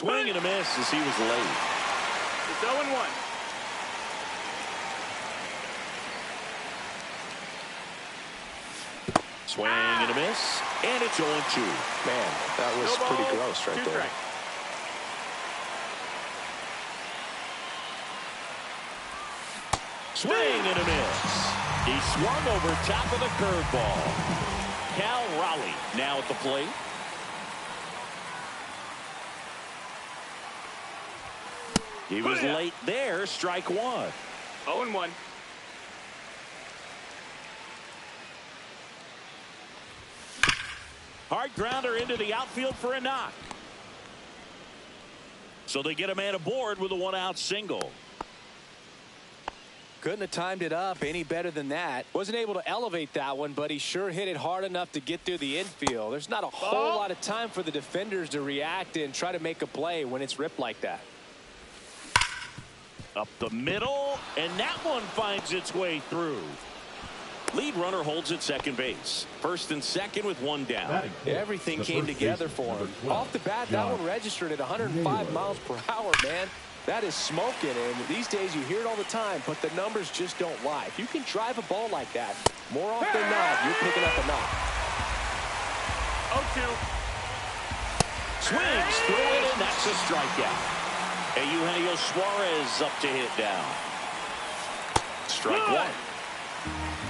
Swing and a miss as he was late. It's 0-1. Swing and a miss, and it's 0-2. Man, that was pretty gross right there. Swing and a miss. He swung over top of the curveball. Cal Raleigh now at the plate. He was late there, strike one. 0-1. Hard grounder into the outfield for a knock. So they get a man aboard with a one-out single. Couldn't have timed it up any better than that. Wasn't able to elevate that one, but he sure hit it hard enough to get through the infield. There's not a whole lot of time for the defenders to react and try to make a play when it's ripped like that. Up the middle, and that one finds its way through. Lead runner holds at second base. First and second with one down. Everything came together for him. Off the bat, that one registered at 105 miles per hour, man. That is smoking, and these days you hear it all the time, but the numbers just don't lie. If you can drive a ball like that, more often than not, you're picking up a knock. 0-2. Swings through it, and that's a strikeout. And Eugenio Suarez up to hit down. Strike one.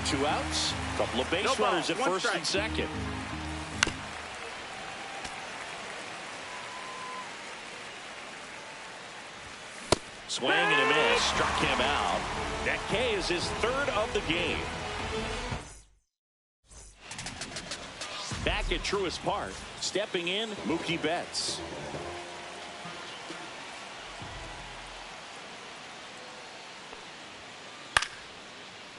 2 outs. Couple of base runners at first and second. Swing and a miss. Struck him out. That K is his third of the game. Back at Truist Park. Stepping in, Mookie Betts.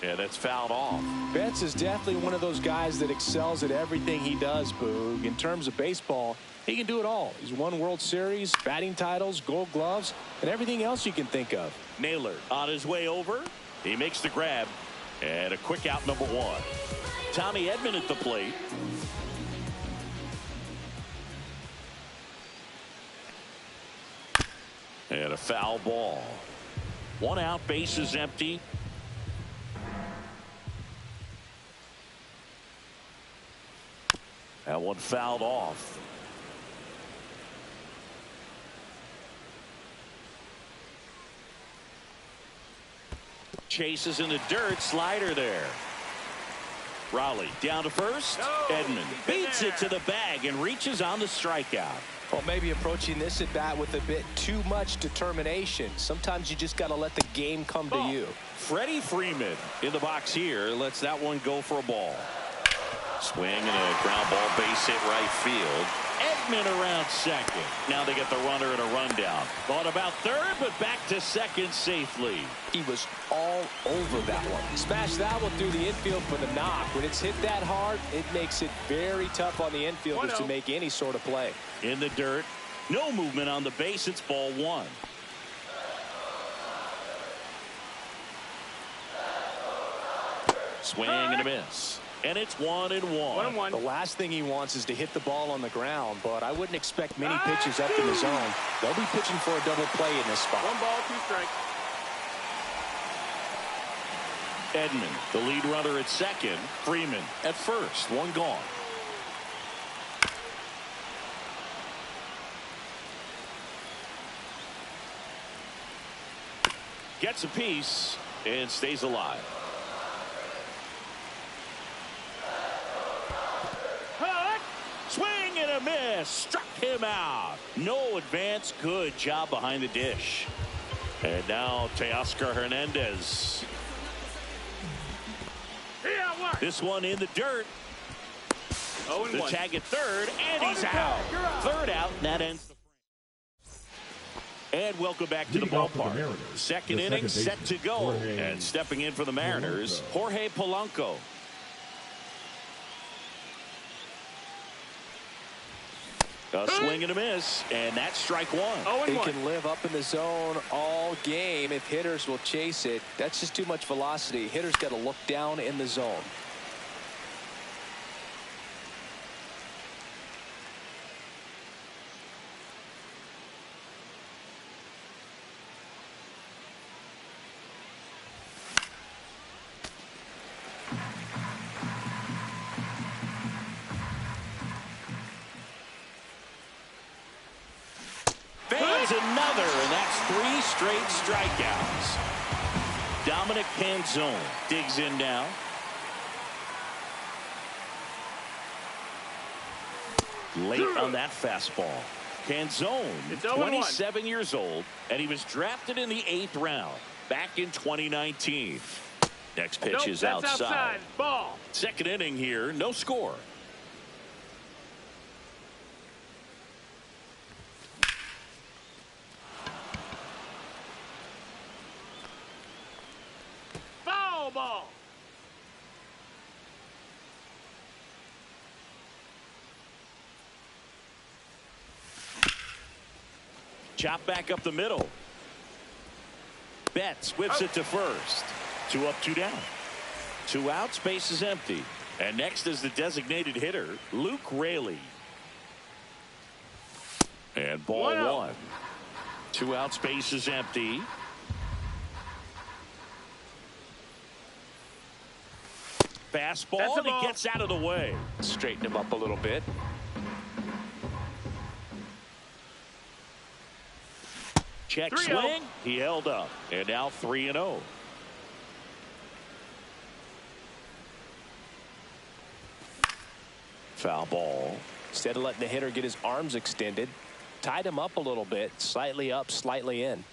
Yeah, that's fouled off. Betts is definitely one of those guys that excels at everything he does, Boog. In terms of baseball, he can do it all. He's won World Series, batting titles, gold gloves, and everything else you can think of. Naylor on his way over. He makes the grab. And a quick out, number one. Tommy Edman at the plate. And a foul ball. 1 out, base is empty. That one fouled off. Chases in the dirt. Slider there. Raleigh down to first. Edman beats it to the bag and reaches on the strikeout. Well, maybe approaching this at bat with a bit too much determination. Sometimes you just got to let the game come to you. Freddie Freeman in the box here lets that one go for a ball. Swing and a ground ball, base hit right field. Edman around second. Now they get the runner and a rundown. Thought about third, but back to second safely. He was all over that one. Smashed that one through the infield for the knock. When it's hit that hard, it makes it very tough on the infielders to make any sort of play. In the dirt. No movement on the base. It's ball one. Swing and a miss. And it's 1-1. 1-1. The last thing he wants is to hit the ball on the ground, but I wouldn't expect many pitches up in the zone. They'll be pitching for a double play in this spot. 1 ball, 2 strikes. Edman, the lead runner at second. Freeman at first. 1 gone. Gets a piece and stays alive. Swing and a miss. Struck him out. No advance. Good job behind the dish. And now Teoscar Hernandez. This one in the dirt. The tag at third, and he's out. Third out, and that ends the frame. And welcome back to the ballpark. Second inning set to go. And stepping in for the Mariners, Jorge Polanco. A swing and a miss, and that's strike one. He can live up in the zone all game if hitters will chase it. That's just too much velocity. Hitters got to look down in the zone. 3 straight strikeouts. Dominic Canzone digs in now. Late on that fastball. Canzone, 27 years old, and he was drafted in the 8th round back in 2019. Next pitch is outside. Ball. Second inning here, no score. Foul ball. Chop back up the middle. Betts whips it to first. 2 up, 2 down. 2 outs, base is empty. And next is the designated hitter, Luke Raley. And ball 1. 2 outs, base is empty. Fastball, and he gets out of the way. Straighten him up a little bit. Check swing. He held up. And now 3-0. Foul ball. Instead of letting the hitter get his arms extended, tied him up a little bit. Slightly up, slightly in.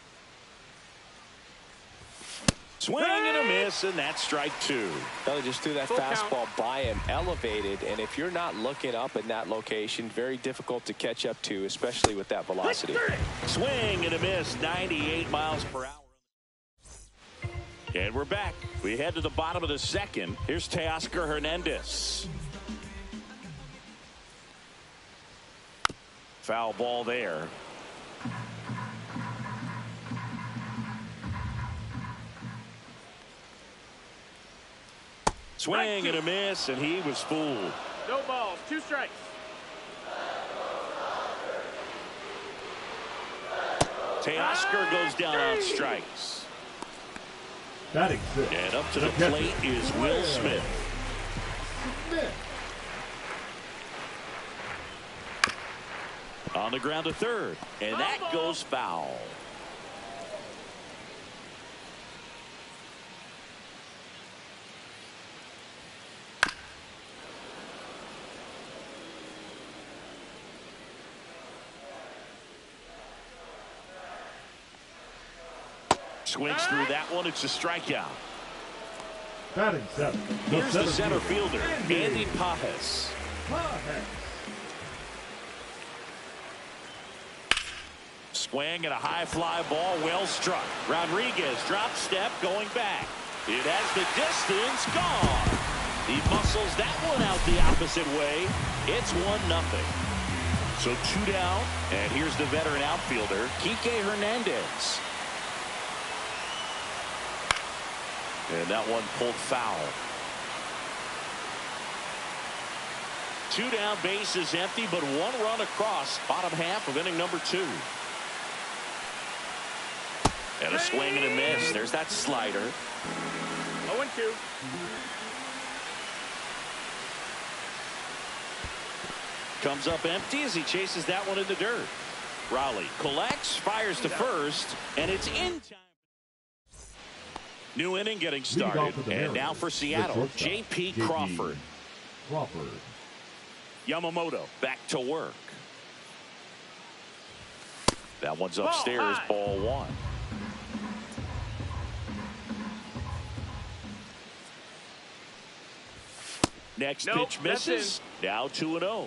Swing and a miss, and that's strike 2. They just threw that fastball by him, elevated, and if you're not looking up in that location, very difficult to catch up to, especially with that velocity. Swing and a miss, 98 miles per hour. And we're back. We head to the bottom of the second. Here's Teoscar Hernandez. Foul ball there. Swing and a miss, and he was fooled. No balls, 2 strikes. Teoscar goes down on strikes. Batting 6. And up to the plate is Will Smith. On the ground to third, and that goes foul. Swings through that one. It's a strikeout. Batting 7. Here's the center fielder, Andy Pages. Swing and a high fly ball, well struck. Rodriguez drop step going back. It has the distance, gone. He muscles that one out the opposite way. It's 1-0. So 2 down, and here's the veteran outfielder, Kike Hernandez. And that one pulled foul. 2 down, base is empty, but 1 run across. Bottom half of inning number 2. And a swing and a miss. There's that slider. 0-2. Comes up empty as he chases that one in the dirt. Raleigh collects, fires to first, and it's in time. New inning getting started, and now for Seattle, J.P. Crawford. Yamamoto back to work. That one's upstairs, ball 1. Next pitch misses. Now 2-0.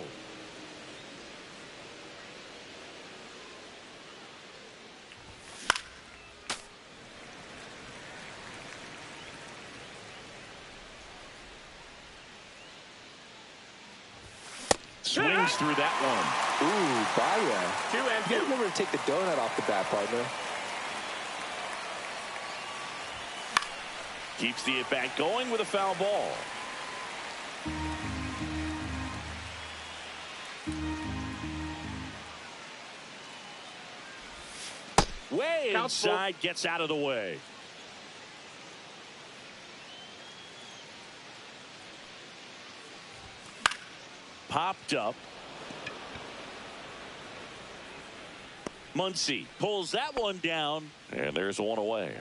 Swings through that one. Ooh, Baya. 2-2. You remember to take the donut off the bat, partner. Keeps the at-bat going with a foul ball. Way inside, gets out of the way. Popped up. Muncy pulls that one down, and there's one away.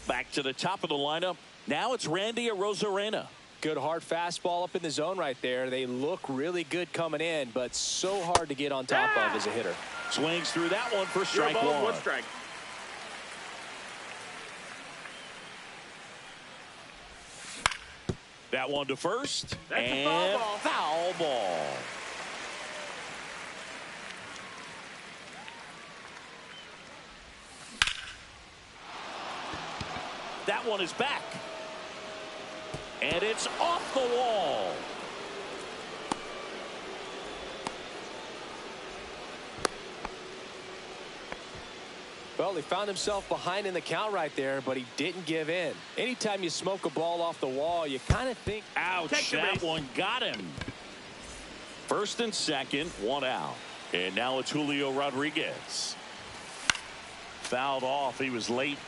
Back to the top of the lineup. Now it's Randy Arozarena. Good hard fastball up in the zone right there. They look really good coming in, but so hard to get on top of as a hitter. Swings through that one for strike one. 1 strike. That one to first. That's and a foul ball. Foul ball. That one is back. And it's off the wall. Well, he found himself behind in the count right there, but he didn't give in. Anytime you smoke a ball off the wall, you kind of think, ouch, that one got him. First and second, one out. And now it's Julio Rodriguez. Fouled off. He was late.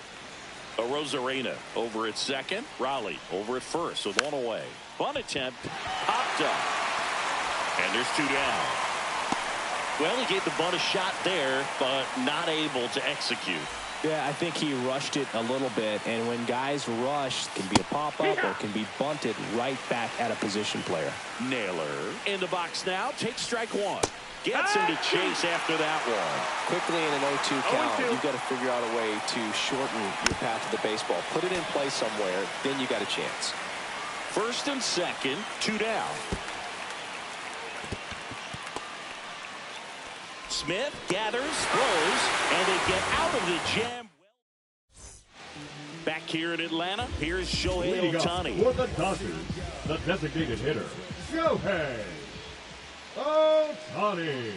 Arozarena over at second. Raleigh over at first with one away. Bunt attempt. Popped up. And there's 2 down. Well, he gave the bunt a shot there, but not able to execute. yeah, I think he rushed it a little bit. And when guys rush, it can be a pop-up or it can be bunted right back at a position player. Naylor in the box now. Takes strike one. Gets him to chase after that one. Quickly in an 0-2 count, you've got to figure out a way to shorten your path to the baseball. Put it in play somewhere, then you got a chance. First and second, 2 down. Smith gathers, throws, and they get out of the jam. Back here in Atlanta, here's Shohei Ohtani. For the Dodgers, the designated hitter, Shohei Ohtani.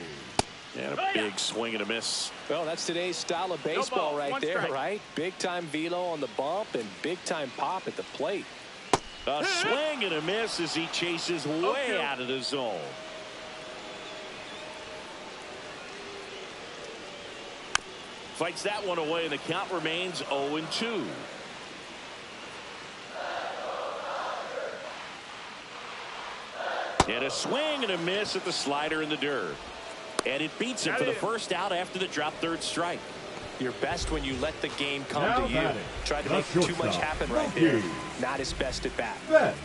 And a big swing and a miss. Well, that's today's style of baseball ball, right 1 there, strike. right? Big-time velo on the bump and big-time pop at the plate. A swing and a miss as he chases way 0-2. out of the zone. Fights that one away, and the count remains 0-2. And a swing and a miss at the slider in the dirt. And it beats him for the first out after the drop third strike. You're best when you let the game come Now to you. batting, Try to the make too much shortstop, happen right Mookie there. Not his best at bat. Betts.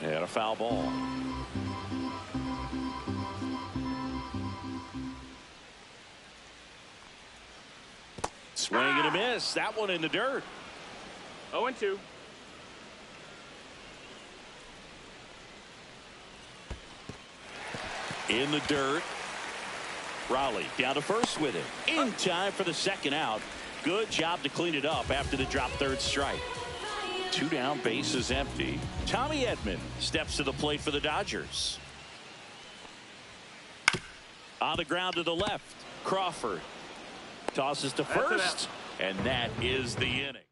And a foul ball. Swing and a miss. That one in the dirt. 0-2. In the dirt. Raleigh down to first with it. In time for the second out. Good job to clean it up after the drop third strike. 2 down, bases empty. Tommy Edman steps to the plate for the Dodgers. On the ground to the left. Crawford tosses to first, and that is the inning.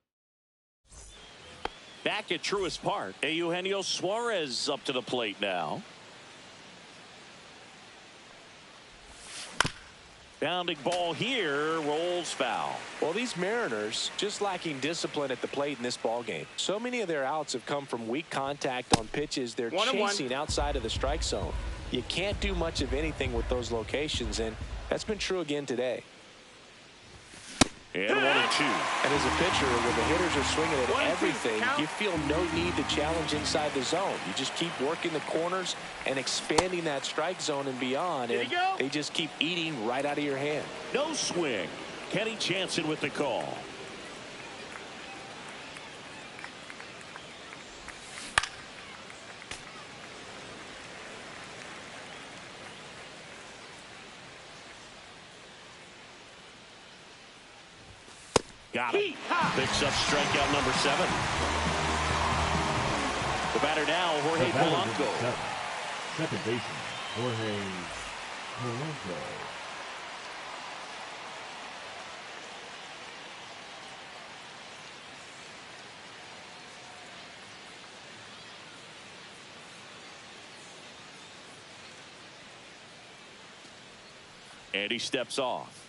Back at Truist Park, Eugenio Suarez up to the plate now. Bounding ball here, rolls foul. Well, these Mariners just lacking discipline at the plate in this ball game. So many of their outs have come from weak contact on pitches they're 1-1. chasing outside of the strike zone. You can't do much of anything with those locations, and that's been true again today. And 1-2. And as a pitcher, when the hitters are swinging at 1-2 everything, count. you feel no need to challenge inside the zone. You just keep working the corners and expanding that strike zone and beyond, Did and he go? they just keep eating right out of your hand. No swing. Kenny Jansen with the call. Got him. Picks up strikeout number 7. The batter now, Jorge The batter is Polanco. seven. Second baseman, Jorge Polanco. And he steps off.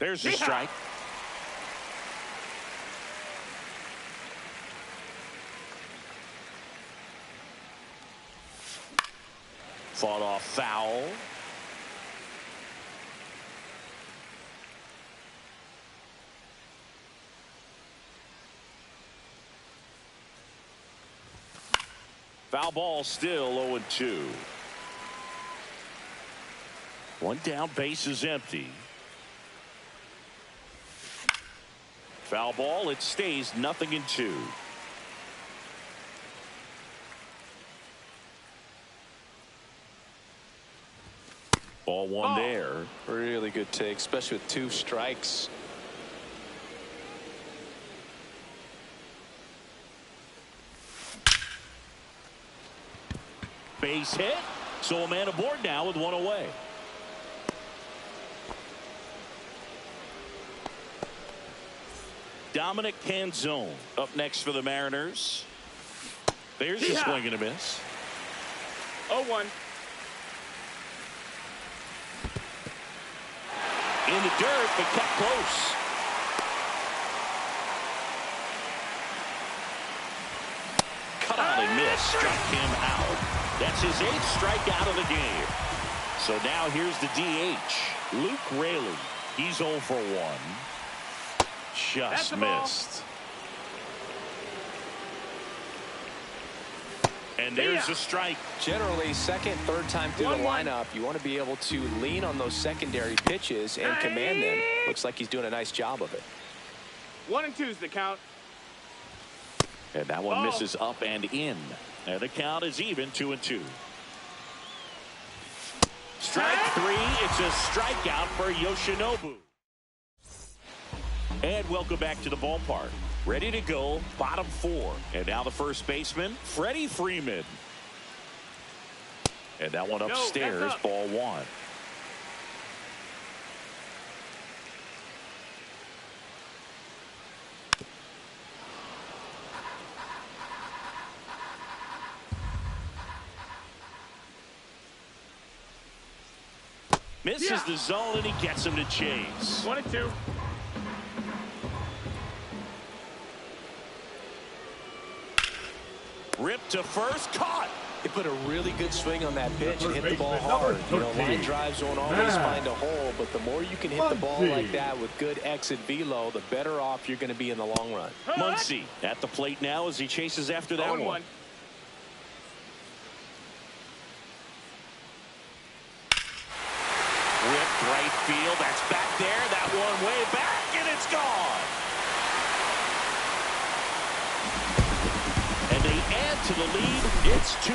There's the strike. Fought off foul. Foul ball, still 0-2. One down, base is empty. Foul ball, it stays 0-2. Ball one there. Really good take, especially with 2 strikes. Base hit. So a man aboard now with 1 away. Dominic Canzone up next for the Mariners. There's the swing and a miss. 0-1. In the dirt, but kept close. Cut out and miss. Struck him out. That's his 8th strikeout of the game. So now here's the DH, Luke Raley. He's 0 for 1. Just missed. And there's a strike. Generally, second, third time through the lineup, you want to be able to lean on those secondary pitches and command them. Looks like he's doing a nice job of it. 1-2 is the count. And that one misses up and in. And the count is even, 2-2. Strike 3. It's a strikeout for Yoshinobu. And welcome back to the ballpark. Ready to go, bottom 4. And now the first baseman, Freddie Freeman. And that one upstairs, ball 1. Misses the zone, and he gets him to chase. 1-2. Ripped to first, caught. They put a really good swing on that pitch and hit the ball hard. You know, line drives won't always find a hole, but the more you can hit the ball like that with good exit velo, the better off you're going to be in the long run. Muncy at the plate now as he chases after that one. Ripped right field. That's back there. That one way back, and it's gone. And they add to the lead. It's 2-0.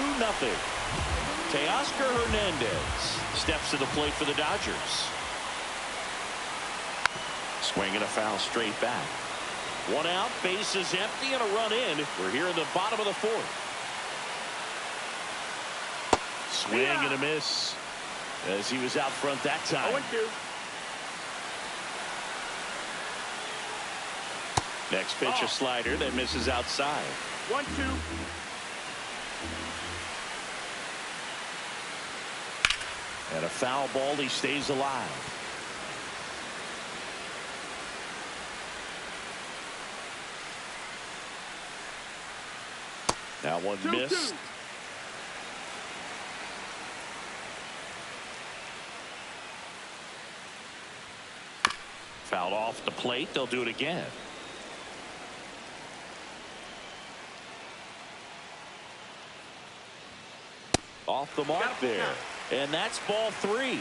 Teoscar Hernandez steps to the plate for the Dodgers. Swing and a foul straight back. 1 out, base is empty, and a run in. We're here in the bottom of the 4th. Swing and a miss as he was out front that time. 0-2. Next pitch, a slider that misses outside. 1-2. And a foul ball, he stays alive. That one missed. Fouled off the plate. They'll do it again. Off the mark there. And that's ball 3.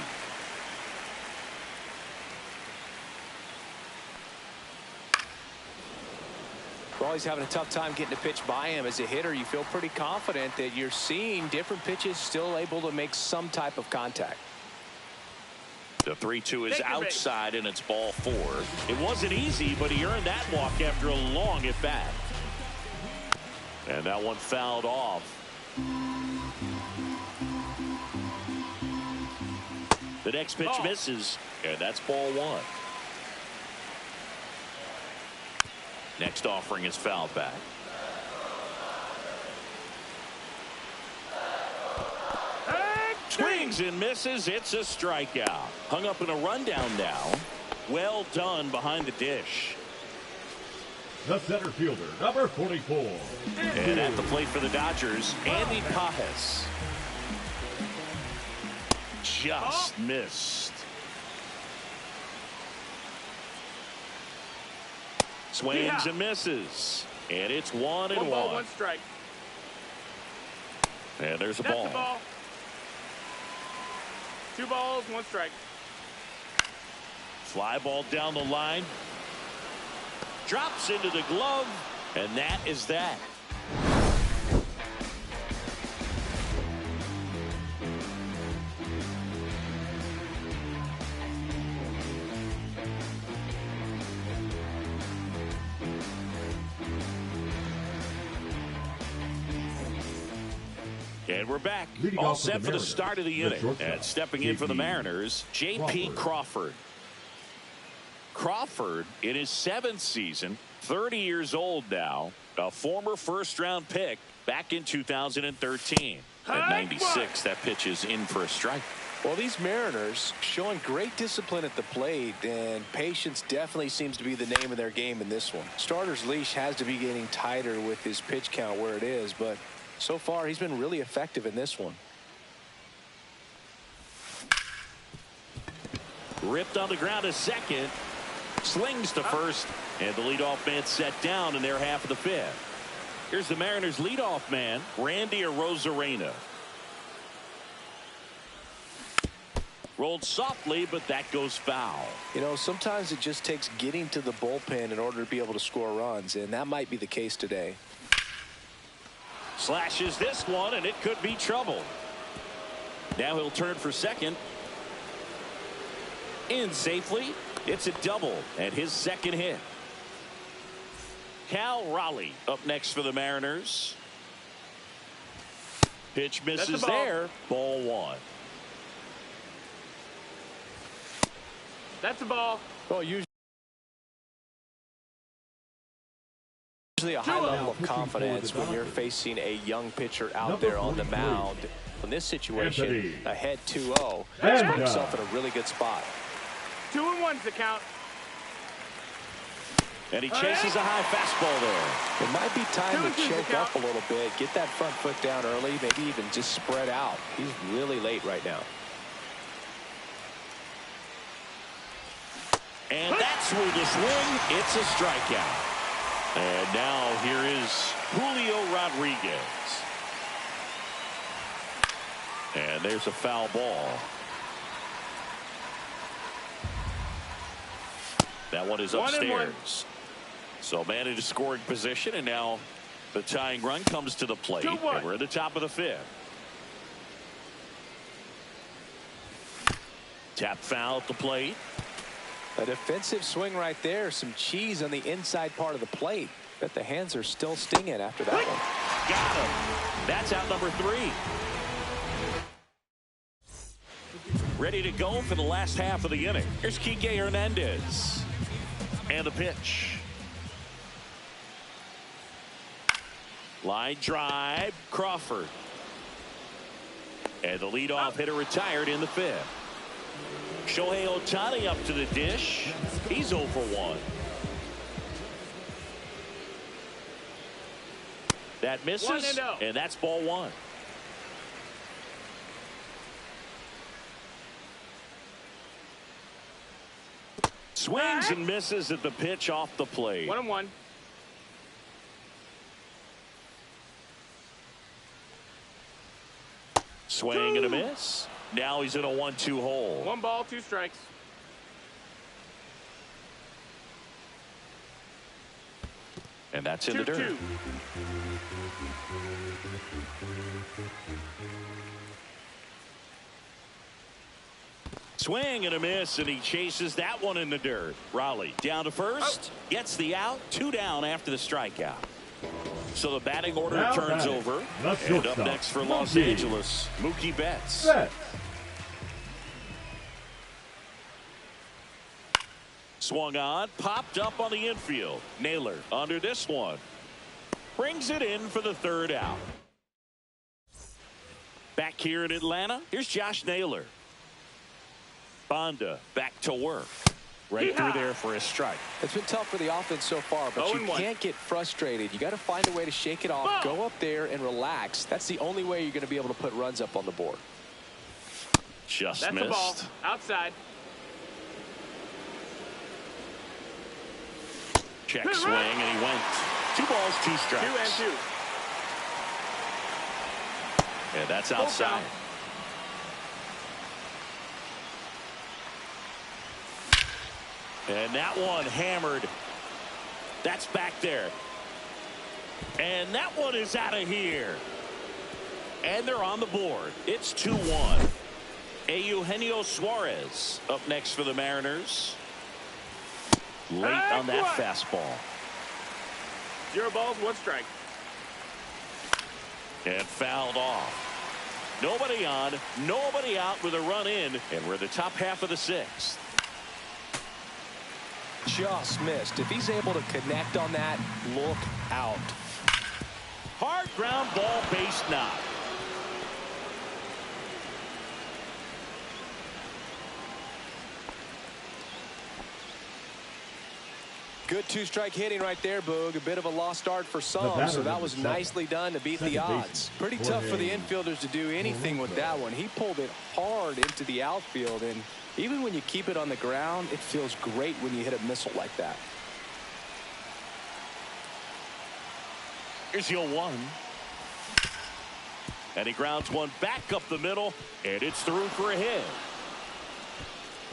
Rawley's having a tough time getting a pitch by him. As a hitter, you feel pretty confident that you're seeing different pitches still able to make some type of contact. The 3-2 is outside, and it's ball 4. It wasn't easy, but he earned that walk after a long at bat. And that one fouled off. The next pitch misses, and that's ball 1. Next offering is fouled back. Swings and misses. It's a strikeout. Hung up in a rundown now. Well done behind the dish. The center fielder, number 44. And at the plate for the Dodgers, Andy Pages. Just missed. Swings and misses. And it's 1-1. 1 ball, 1 strike. And there's a That's ball. the ball. 2 balls, 1 strike. Fly ball down the line. Drops into the glove. And that is that. And we're back. All set for the start of the inning. And stepping in for the Mariners, J.P. Crawford. Crawford, in his 7th season, 30 years old now, a former first-round pick back in 2013. At 96, that pitch is in for a strike. Well, these Mariners showing great discipline at the plate, and patience definitely seems to be the name of their game in this one. Starter's leash has to be getting tighter with his pitch count where it is, but so far he's been really effective in this one. Ripped on the ground to second. Slings to first. And the leadoff man set down in their half of the 5th. Here's the Mariners leadoff man, Randy Arozarena. Rolled softly, but that goes foul. You know, sometimes it just takes getting to the bullpen in order to be able to score runs, and that might be the case today. Slashes this one, and it could be trouble. Now he'll turn for second. In safely. It's a double and his 2nd hit. Cal Raleigh up next for the Mariners. Pitch misses there. Ball 1. That's a ball. Well, usually a high level of confidence when you're facing a young pitcher out there on the mound. In this situation, ahead 2-0, he's put himself in a really good spot. 2-1's the count. And he chases a high fastball there. It might be time to choke up a little bit, get that front foot down early, maybe even just spread out. He's really late right now. And that's where the swing. It's a strikeout. And now here is Julio Rodriguez. And there's a foul ball. That one is upstairs. So man into scoring position, and now the tying run comes to the plate. And we're at the top of the 5th. Tap foul at the plate. A defensive swing right there. Some cheese on the inside part of the plate. Bet the hands are still stinging after that one. Got him. That's out number 3. Ready to go for the last half of the inning. Here's Kike Hernandez. And the pitch. Line drive. Crawford. And the leadoff hitter retired in the 5th. Shohei Ohtani up to the dish. He's 0 for 1. That misses, and that's ball 1. Swings and misses at the pitch off the plate. 1-1. Swing and a miss. Now he's in a 1-2 hole. 1 ball, 2 strikes. And that's in the dirt. 2-2. Swing and a miss, and he chases that one in the dirt. Raleigh down to first. Gets the out. 2 down after the strikeout. So the batting order turns over. And up next for Los Angeles, Mookie Betts. Swung on, popped up on the infield. Naylor under this one. Brings it in for the 3rd out. Back here in Atlanta, here's Josh Naylor. Bonda back to work. Right through there for a strike. It's been tough for the offense so far, but you can't get frustrated. You got to find a way to shake it off, go up there and relax. That's the only way you're going to be able to put runs up on the board. Just That's missed. the ball. Outside. Check swing, and he went. 2 balls, 2 strikes. 2 and 2. Yeah, that's outside. And that one hammered. That's back there. And that one is out of here. And they're on the board. It's 2-1. Eugenio Suarez up next for the Mariners. Late on that fastball. 0 balls, 1 strike. And fouled off. Nobody on, nobody out with a run in. And we're the top half of the 6th. Just missed. If he's able to connect on that, look out. Hard ground ball, base knock. Good 2-strike hitting right there, Boog. A bit of a lost start for some, so that was nicely done to beat the odds. Pretty tough for the infielders to do anything with that one. He pulled it hard into the outfield, and even when you keep it on the ground, it feels great when you hit a missile like that. Here's 0-1. And he grounds one back up the middle, and it's through for a hit.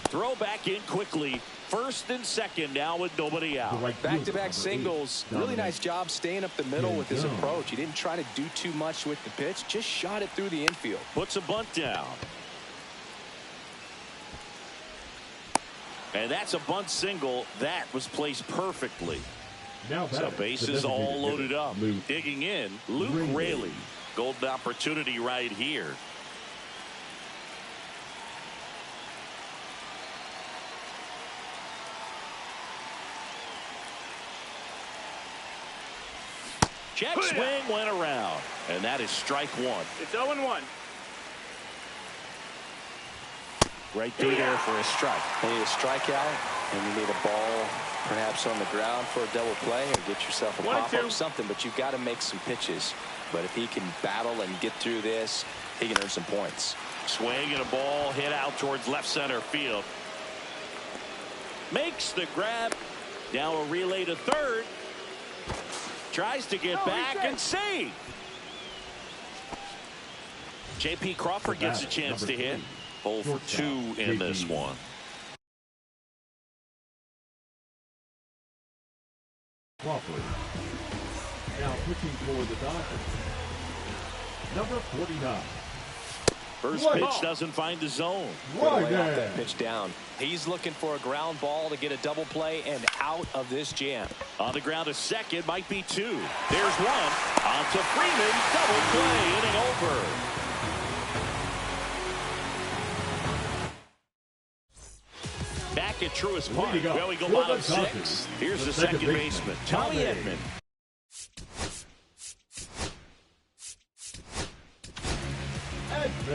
Throw back in quickly. First and second now with nobody out. Back-to-back singles. Really nice job staying up the middle with his approach. He didn't try to do too much with the pitch. Just shot it through the infield. Puts a bunt down. And that's a bunt single. That was placed perfectly. So bases all loaded up. Digging in, Luke Raley. Golden opportunity right here. Jet swing went around, and that is strike 1. It's 0-1. Right through there for a strike. You need a strikeout, and you need a ball perhaps on the ground for a double play, or get yourself a pop-up or something, but you've got to make some pitches. But if he can battle and get through this, he can earn some points. Swing and a ball hit out towards left center field. Makes the grab. Now a relay to third. Tries to get back and save. J.P. Crawford gets a chance to hit. 0 for 2 in this one. Crawford. Now pitching for the Dodgers. Number 49. First pitch doesn't find the zone. Lay off that pitch down. He's looking for a ground ball to get a double play and out of this jam. On the ground, a second, might be 2. There's 1. On to Freeman, double play, inning over. Back at Truist Park, where we go bottom 6. Here's the second baseman, Tommy Edman.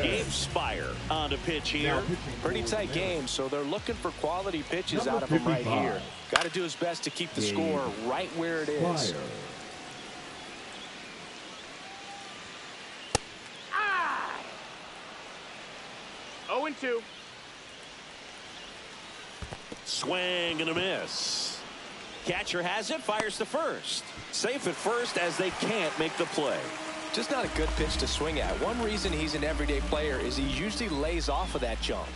Gabe Spire on the pitch here. Pretty tight game, so they're looking for quality pitches out of him right here. Got to do his best to keep the score right where it is. 0-2. Swing and a miss. Catcher has it, fires to first. Safe at first as they can't make the play. Just not a good pitch to swing at. One reason he's an everyday player is he usually lays off of that junk.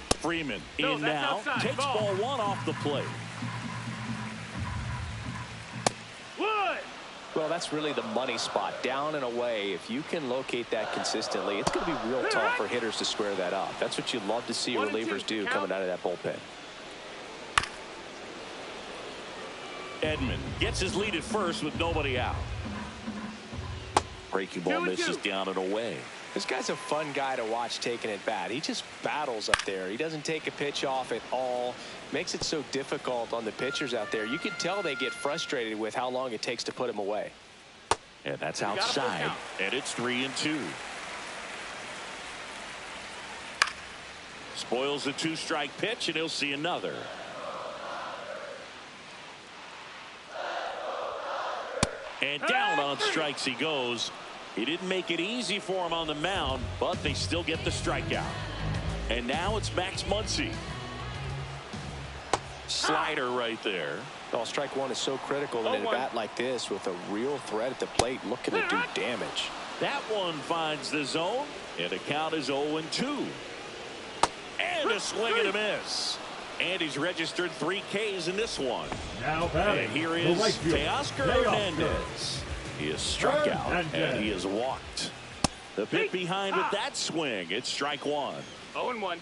Freeman in now. Takes ball 1 off the plate. Wood. Well, that's really the money spot. Down and away. If you can locate that consistently, it's going to be real tough for hitters to square that up. That's what you'd love to see relievers do coming out of that bullpen. Edman gets his lead at first with nobody out. Breaking ball misses down and away. This guy's a fun guy to watch taking at bat. He just battles up there. He doesn't take a pitch off at all. Makes it so difficult on the pitchers out there. You can tell they get frustrated with how long it takes to put him away. And that's outside. And it's 3-2. Spoils the 2-strike pitch, and he'll see another. And down on strikes he goes. He didn't make it easy for him on the mound, but they still get the strikeout. And now it's Max Muncy. Slider right there. Well, strike one is so critical in a bat like this with a real threat at the plate looking to do damage. That one finds the zone, and the count is 0-2. And a swing and a miss. And he's registered 3 Ks in this one. Now batting, and here is right Teoscar Hernandez. He is struck out, and he is walked. The pick behind with that swing. It's strike one. 0-1.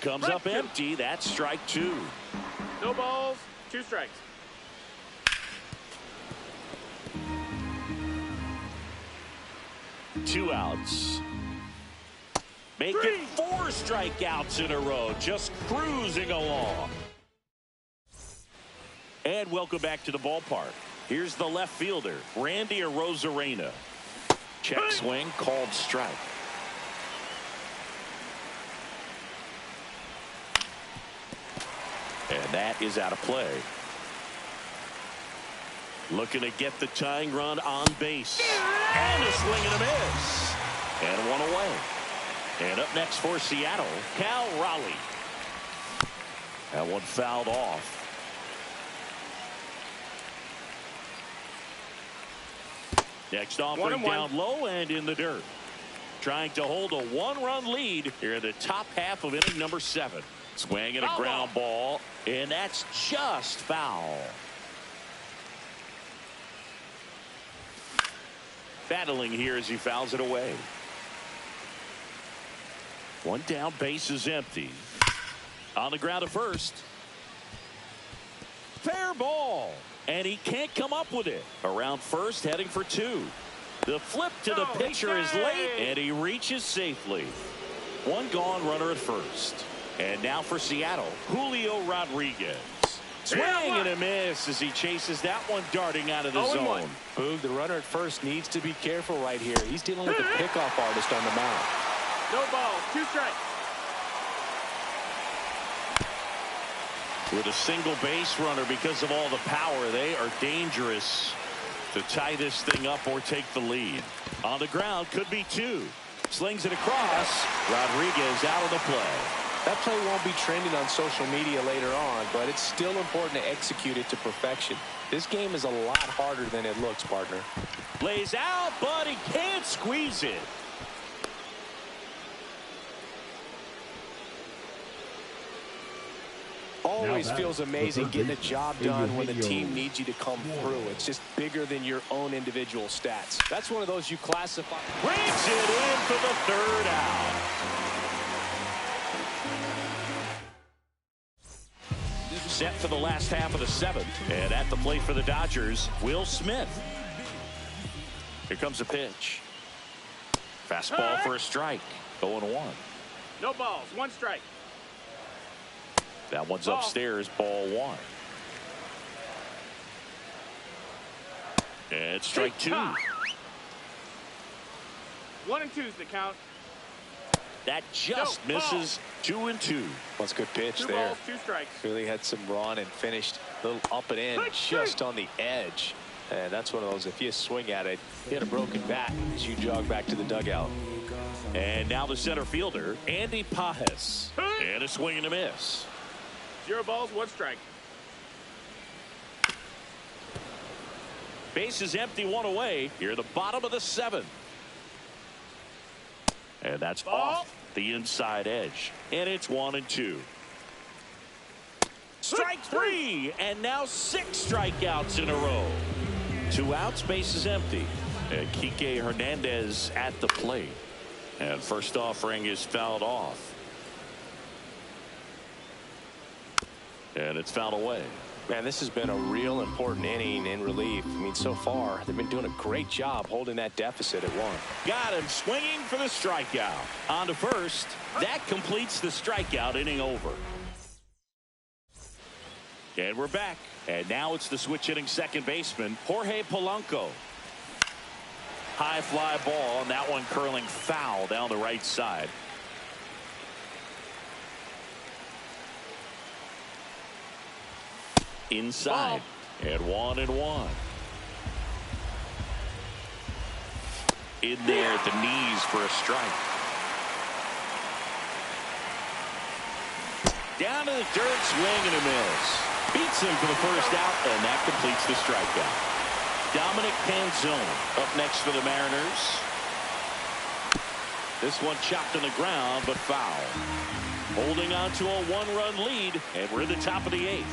Comes up empty. That's strike two. No balls, 2 strikes. Two outs. Make it 4 strikeouts in a row. Just cruising along. And welcome back to the ballpark. Here's the left fielder, Randy Arozarena. Check swing, called strike. And that is out of play. Looking to get the tying run on base. And a swing and a miss. And one away. And up next for Seattle, Cal Raleigh. That one fouled off. Next offering down low and in the dirt. Trying to hold a 1-run lead here in the top half of inning number 7. Swing and a ground ball, and that's just foul. Battling here as he fouls it away. One down, base is empty. On the ground at first. Fair ball. And he can't come up with it. Around first, heading for 2. The flip to the pitcher is late, and he reaches safely. One gone, runner at first. And now for Seattle, Julio Rodriguez. Swing and a miss as he chases that one darting out of the zone. Boog, the runner at first needs to be careful right here. He's dealing with a pickoff artist on the mound. No balls, 2 strikes. With a single base runner, because of all the power, they are dangerous to tie this thing up or take the lead. On the ground, could be 2. Slings it across. Rodriguez out of the play. That play won't be trending on social media later on, but it's still important to execute it to perfection. This game is a lot harder than it looks, partner. Lays out, but he can't squeeze it. Always feels amazing getting a job done when the team needs you to come through. It's just bigger than your own individual stats. That's one of those you classify. Brings it in for the 3rd out. Set for the last half of the 7th. And at the plate for the Dodgers, Will Smith. Here comes a pitch. Fastball for a strike. 0-1. No balls, 1 strike. That one's upstairs, ball 1. And strike 2. 1 and 2's the count. That just misses. 2-2. That's a good pitch 2 there. balls, 2 strikes. Really had some run and finished a little up and in, just on the edge. And that's one of those, if you swing at it, you get a broken bat as you jog back to the dugout. And now the center fielder, Andy Pages. And a swing and a miss. 0 balls, 1 strike. Base is empty, 1 away. Here at the bottom of the 7th. And that's off the inside edge. And it's 1-2. Strike 3. And now 6 strikeouts in a row. 2 outs, base is empty. And Kike Hernandez at the plate. And first offering is fouled off. And it's fouled away. Man, this has been a real important inning in relief. I mean, so far, they've been doing a great job holding that deficit at 1. Got him swinging for the strikeout. On to first. That completes the strikeout, inning over. And we're back. And now it's the switch hitting second baseman, Jorge Polanco. High fly ball, and that one curling foul down the right side. Inside. And 1-1. In there at the knees for a strike. Down to the dirt, swing and a miss. Beats him for the first out, and that completes the strikeout. Dominic Canzone up next for the Mariners. This one chopped on the ground, but foul. Holding on to a one-run lead, and we're in the top of the 8th.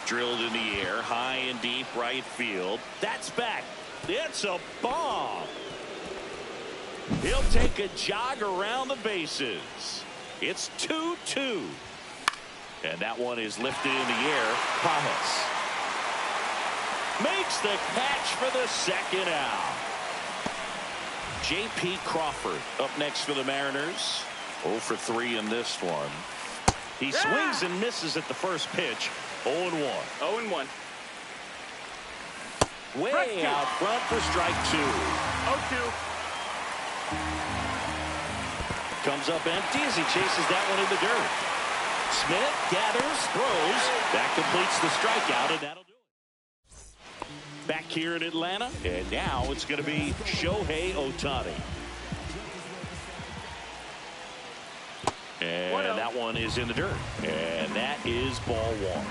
Drilled in the air, high and deep right field. That's back. It's a bomb. He'll take a jog around the bases. It's 2-2. And that one is lifted in the air. Pages makes the catch for the second out. J.P. Crawford up next for the Mariners. 0 for 3 in this one. He swings and misses at the first pitch. 0-1. 0-1. Way out front for strike 2. 0-2. Comes up empty as he chases that one in the dirt. Smith gathers, throws. That completes the strikeout, and that'll do it. Back here in Atlanta, and now it's going to be Shohei Ohtani. And that one is in the dirt. And that is ball 1.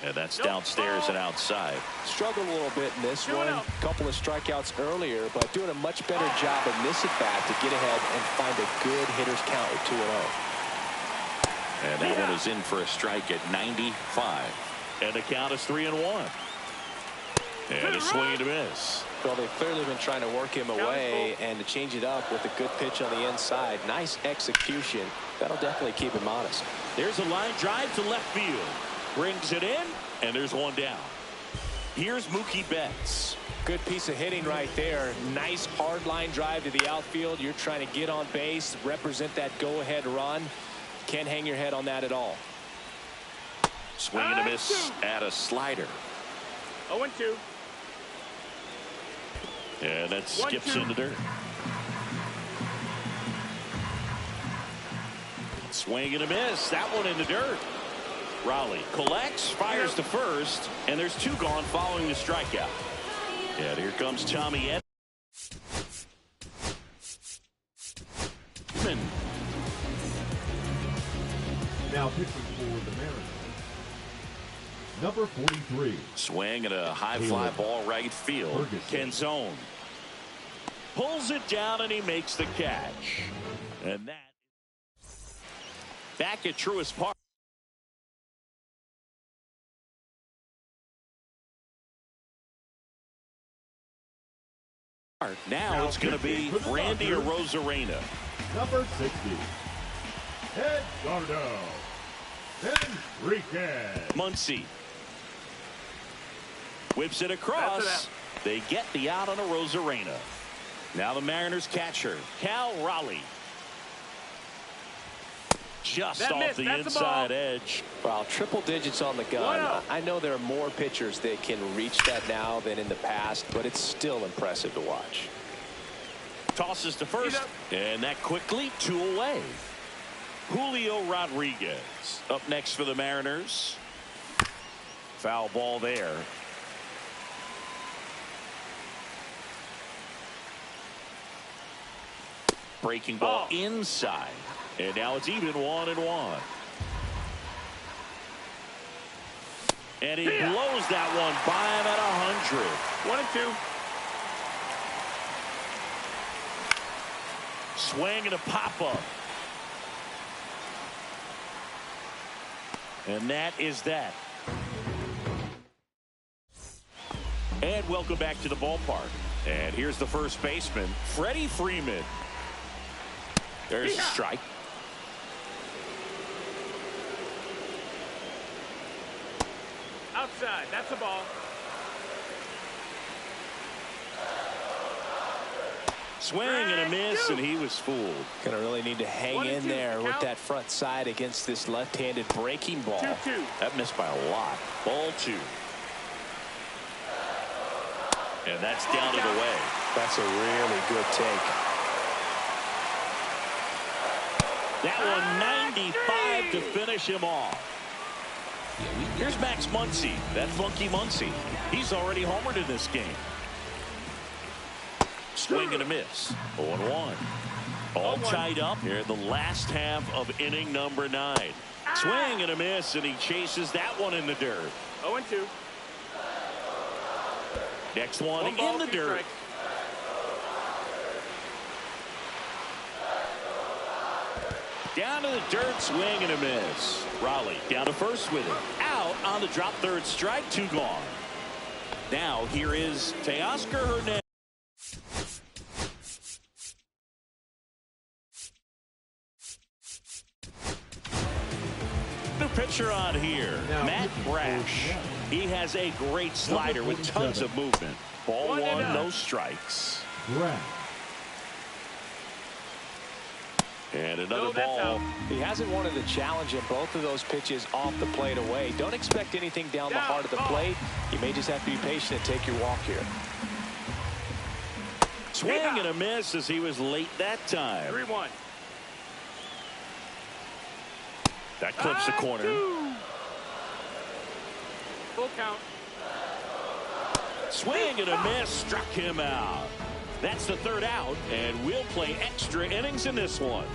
And that's downstairs and outside. Struggled a little bit in this one. A couple of strikeouts earlier, but doing a much better job in this at-bat to get ahead and find a good hitter's count at 2-0. And that one is in for a strike at 95. And the count is 3-1. And a swing and a miss. Well, they've clearly been trying to work him away and to change it up with a good pitch on the inside. Nice execution. That'll definitely keep him honest. There's a line drive to left field. Brings it in, and there's one down. Here's Mookie Betts. Good piece of hitting right there. Nice hard line drive to the outfield. You're trying to get on base, represent that go-ahead run. Can't hang your head on that at all. Swing and a miss at a slider. 0-2. And that skips in the dirt. Swing and a miss. That one in the dirt. Raleigh collects, fires to first, and there's 2 gone following the strikeout. And here comes Tommy Edman. Now pitching for the Mariners, number 43. Swing and a high fly ball right field. Canzone pulls it down and he makes the catch. And that back at Truist Park. Now it's going to be Randy Arozarena. Number 60. Edgardo Enriquez. Muncy whips it across. They get the out on Arozarena. Now the Mariners catcher, Cal Raleigh. Just off the inside edge. Well, triple digits on the gun. I know there are more pitchers that can reach that now than in the past, but it's still impressive to watch. Tosses to first, and that quickly 2 away. Julio Rodriguez up next for the Mariners. Foul ball there. Breaking ball inside. And now it's even 1-1. And he blows that one by him at 100. 1-2. Swing and a pop-up. And that is that. And welcome back to the ballpark. And here's the first baseman, Freddie Freeman. There's a strike. Outside. That's a ball. Swing and a miss, and he was fooled. Gonna really need to hang in there with that front side against this left-handed breaking ball. 2-2. That missed by a lot. Ball 2. And that's down and away. That's a really good take. That one 95 to finish him off. Here's Max Muncy, that funky Muncy. He's already homered in this game. Swing and a miss. 0-1. All tied up here in the last half of inning number 9. Swing and a miss, and he chases that one in the dirt. 0-2. Next one in the dirt. Down to the dirt, swing and a miss. Raleigh down to first with it. Out on the drop third strike, 2 gone. Now here is Teoscar Hernandez. New pitcher on here, Matt Brash. He has a great slider with tons of movement. Ball 1, no strikes. And another ball. He hasn't wanted the challenge in both of those pitches off the plate away. Don't expect anything down the heart of the plate. You may just have to be patient and take your walk here. Swing and a miss as he was late that time. 3-1. That clips the corner. Full count. Swing and a miss, struck him out. That's the 3rd out, and we'll play extra innings in this one.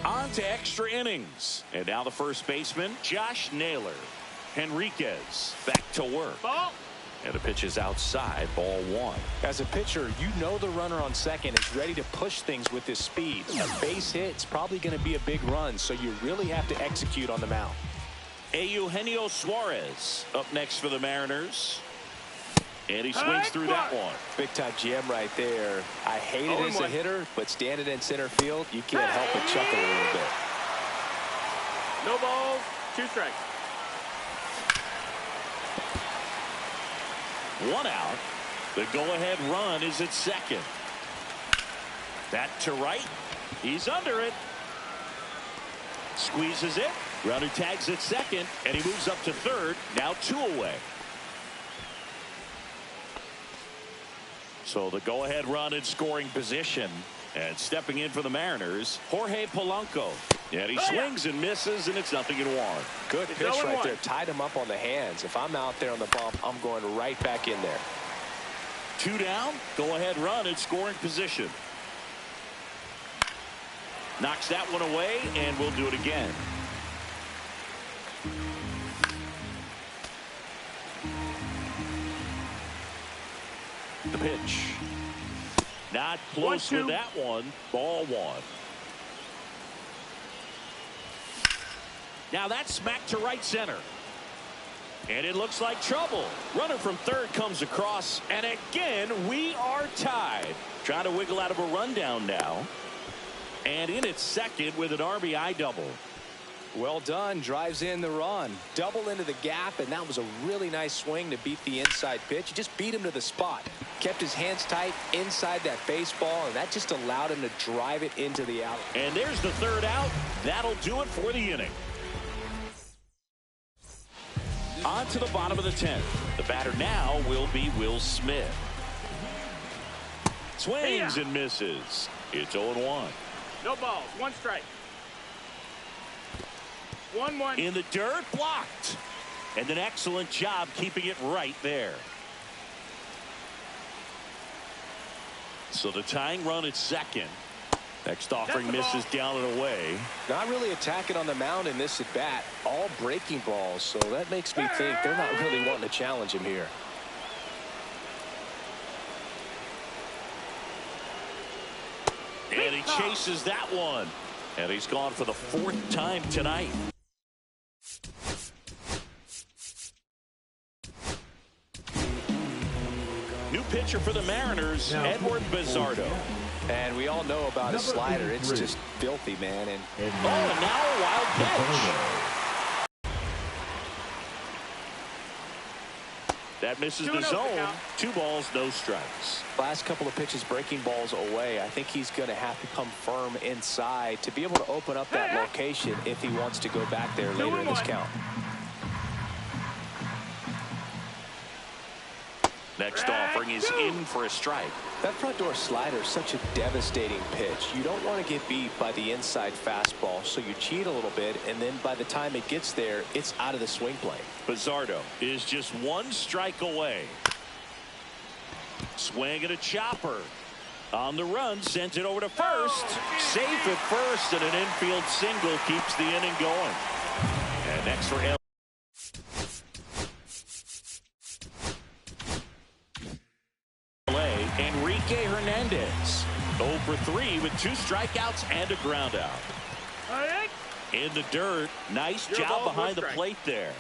On to extra innings. And now the first baseman, Josh Naylor. Henriquez back to work. Ball. And the pitch is outside, ball 1. As a pitcher, you know the runner on second is ready to push things with his speed. A base hit's probably going to be a big run, so you really have to execute on the mound. Eugenio Suarez up next for the Mariners. And he swings through that one. Big time gem right there. I hate it as a hitter, but standing in center field, you can't help but chuckle a little bit. No balls, 2 strikes. 1 out. The go-ahead run is at second. That to right. He's under it. Squeezes it. Runner tags at second, and he moves up to third. Now 2 away. So the go-ahead run in scoring position. And stepping in for the Mariners, Jorge Polanco. And he swings and misses, and it's 0-1. Good pitch right there. Tied him up on the hands. If I'm out there on the bump, I'm going right back in there. 2 down. Go-ahead run in scoring position. Knocks that one away, and we'll do it again. The pitch. Not close with that one. Ball 1. Now that's smacked to right center. And it looks like trouble. Runner from third comes across. And again, we are tied. Trying to wiggle out of a rundown now. And in at second with an RBI double. Well done. Drives in the run. Double into the gap, and that was a really nice swing to beat the inside pitch. He just beat him to the spot. Kept his hands tight inside that baseball, and that just allowed him to drive it into the out. And there's the 3rd out. That'll do it for the inning. On to the bottom of the 10th. The batter now will be Will Smith. Swings and misses. It's 0-1. No balls, 1 strike. 1-1. In the dirt, blocked. And an excellent job keeping it right there. So the tying run at second. Next offering misses down and away. Not really attacking on the mound in this at bat. All breaking balls, so that makes me think they're not really wanting to challenge him here. And he chases that one. And he's gone for the 4th time tonight. New pitcher for the Mariners, Edward Bizardo. And we all know about his slider. It's just filthy, man. And now a wild pitch. That misses the zone. 2 balls, no strikes. Last couple of pitches breaking balls away. I think he's going to have to come firm inside to be able to open up that location if he wants to go back there later in this count. Next offering is in for a strike. That front door slider is such a devastating pitch. You don't want to get beat by the inside fastball, so you cheat a little bit, and then by the time it gets there, it's out of the swing plane. Bizzardo is just one strike away. Swing at a chopper. On the run, sent it over to first. Safe at first, and an infield single keeps the inning going. And next for L. Enrique Hernandez 0 for 3 with 2 strikeouts and a ground out. In the dirt, nice job behind the plate there.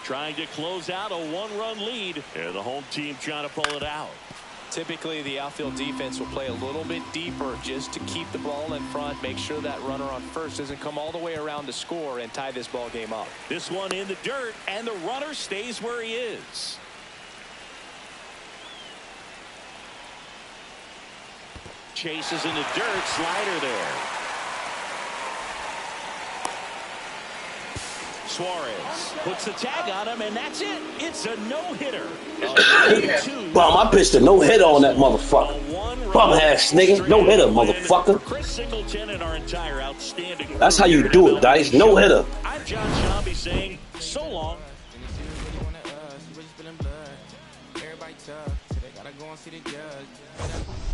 Trying to close out a 1-run lead, and the home team trying to pull it out. Typically, the outfield defense will play a little bit deeper just to keep the ball in front, make sure that runner on first doesn't come all the way around to score and tie this ball game up. This one in the dirt, and the runner stays where he is. Chases in the dirt, slider there. Suarez puts the tag on him, and that's it. It's a no-hitter. Bum, I pitched a no-hitter on that motherfucker. Bum-ass nigga. No-hitter, motherfucker. Chris Singleton and our entire outstanding. That's how you do it, Dice. No-hitter. I'm John Shambi saying so long. Everybody tough, so they gotta go and see the judge.